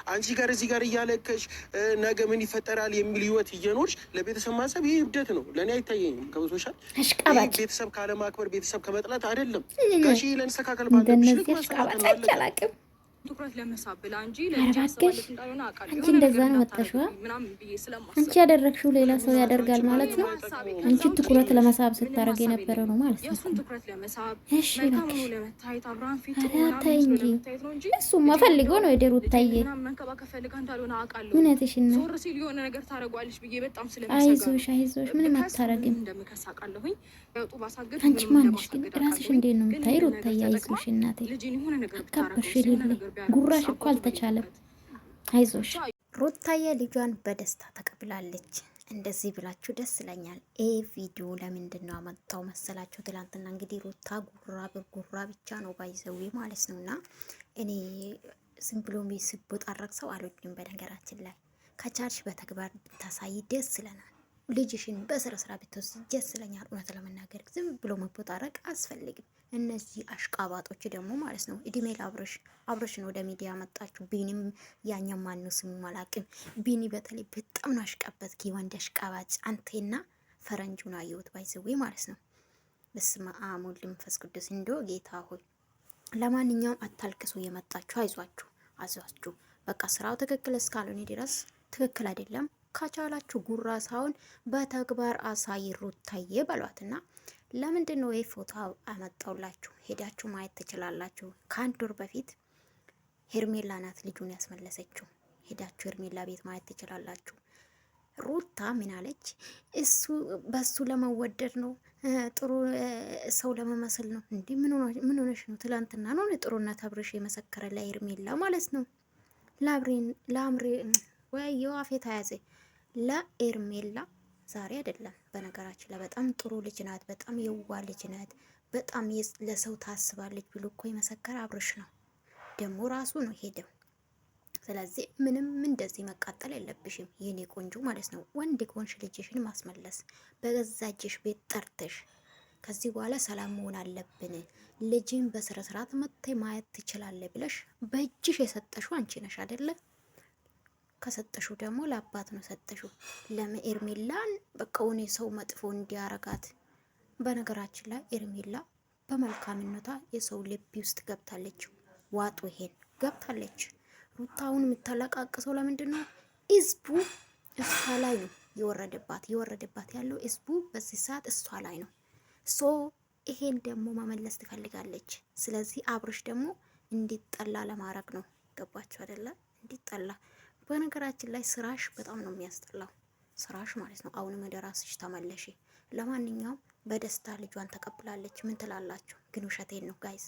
አንቺ ጋር እዚህ ጋር እያለከሽ ነገ ምን ይፈጠራል የሚል ህይወት እየኖርሽ ለቤተሰብ ማሰብ ይህ እብደት ነው። ለእኔ አይታየኝም። ከብሶሻል ቤተሰብ ካለማክበር ቤተሰብ ከመጥላት አይደለም። ጋሽ ለንስተካከል ባለብሽ አላቅም ትኩረት ለመሳብ ብላ እንጂ ለእንጂ ያሰባለት እንዳልሆነ አውቃለሁ። አንቺ እንደዛ ነው መጣሽዋ። አንቺ ያደረግሽው ሌላ ሰው ያደርጋል ማለት ነው። አንቺ ትኩረት ለመሳብ ስታረግ የነበረው ነው ማለት ነው። የሱን ትኩረት ለመሳብ እሺ መልካም ነው ለመታየት አብራን ፊት ታይ እንጂ እሱማ ፈልጎ ነው የደሩት ታየ መንከባከብ ፈልጋ እንዳልሆነ አውቃለሁ። እውነትሽን ነው። ዞር ሲል የሆነ ነገር ታረጋለሽ ብዬ በጣም ስለምሰጋ አይዞሽ ምንም አታረግም። እንደምከሳቃለሁኝ ያውጡ ባሳገር አንቺ ማንሽ ግን ራስሽ እንዴት ነው የምታይው? ታይ አይዞሽ እናቴ አካበሽ ሊል ጉራሽ እኮ አልተቻለም። አይዞሽ ሩታዬ ልጇን በደስታ ተቀብላለች። እንደዚህ ብላችሁ ደስ ይለኛል። ቪዲዮ ለምንድን ነው አመጣው መሰላችሁ? ትላንትና እንግዲህ ሩታ ጉራ ብቻ ነው ባይዘዊ ማለት ነውና እኔ ዝም ብሎ ሲቦጣረቅ ሰው አልወድም። በነገራችን ላይ ከቻልሽ በተግባር ብታሳይ ደስ ይለናል። ልጅሽን በስራ ስራ ብትወስድ ደስ ይለኛል። እውነት ለመናገር ዝም ብሎ መቦጣረቅ አያስፈልግም። እነዚህ አሽቃባጦች ደግሞ ማለት ነው እድሜ ለአብረሽን ወደ ሚዲያ መጣችሁ። ቢኒም ያኛው ማነው ስሙ አላቅም። ቢኒ በተለይ በጣም ነው አሽቃበት ወንድ አሽቃባጭ። አንቴና ፈረንጁን አየሁት ባይዘዌ ማለት ነው። በስመ አብ ወወልድ ወመንፈስ ቅዱስ እንዶ ጌታ ሆይ። ለማንኛውም አታልቅሱ፣ የመጣችሁ አይዟችሁ። በቃ ስራው ትክክል እስካልሆነ ድረስ ትክክል አይደለም። ካቻላችሁ ጉራ ሳይሆን በተግባር አሳይ ሩታዬ በሏትና። ለምንድን ነው ይሄ ፎቶ አመጣውላችሁ? ሄዳችሁ ማየት ትችላላችሁ። ከአንድ ወር በፊት ሄርሜላ ናት ልጁን ያስመለሰችው። ሄዳችሁ ሄርሜላ ቤት ማየት ትችላላችሁ። ሩታ ምን አለች? እሱ በሱ ለመወደድ ነው፣ ጥሩ ሰው ለመመሰል ነው። እንዴ ምን ሆነሽ ነው? ትላንትና ነው ጥሩነት አብርሽ የመሰከረ ለሄርሜላ ማለት ነው። ለአምሬ ወይ የዋፌ ተያዘ ለኤርሜላ ዛሬ አይደለም። በነገራችን ላይ በጣም ጥሩ ልጅ ናት። በጣም የዋ ልጅ ናት። በጣም ለሰው ታስባለች ብሎ እኮ የመሰከረ አብርሽ ነው። ደግሞ ራሱ ነው ሄደው። ስለዚህ ምንም እንደዚህ መቃጠል የለብሽም የኔ ቆንጆ ማለት ነው። ወንድ ከሆንሽ ልጅሽን ማስመለስ በገዛ እጅሽ ቤት ጠርተሽ ከዚህ በኋላ ሰላም መሆን አለብን፣ ልጅን በስነ ስርዓት መጥተህ ማየት ትችላለህ ብለሽ በእጅሽ የሰጠሽው አንቺ ነሽ አይደለ? ከሰጠሽው ደግሞ ለአባት ነው ሰጠሽው። ለኤርሜላን በቃ ሆኔ ሰው መጥፎ እንዲያረጋት። በነገራችን ላይ ኤርሜላ በመልካምነቷ የሰው ልብ ውስጥ ገብታለች። ዋጡ ይሄን ገብታለች። ሩታውን የምታለቃቅሰው ለምንድን ነው? ህዝቡ እሷ ላይ ነው የወረደባት ያለው ህዝቡ በዚህ ሰዓት እሷ ላይ ነው። ይሄን ደግሞ መመለስ ትፈልጋለች። ስለዚህ አብርሽ ደግሞ እንዲጠላ ለማድረግ ነው። ገባችሁ አይደለ? እንዲጠላ። በነገራችን ላይ ስራሽ በጣም ነው የሚያስጠላው፣ ስራሽ ማለት ነው። አሁንም ወደ ራስሽ ተመለሺ። ለማንኛውም በደስታ ልጇን ተቀብላለች። ምን ትላላችሁ? ግን ውሸቴን ነው ጋይስ።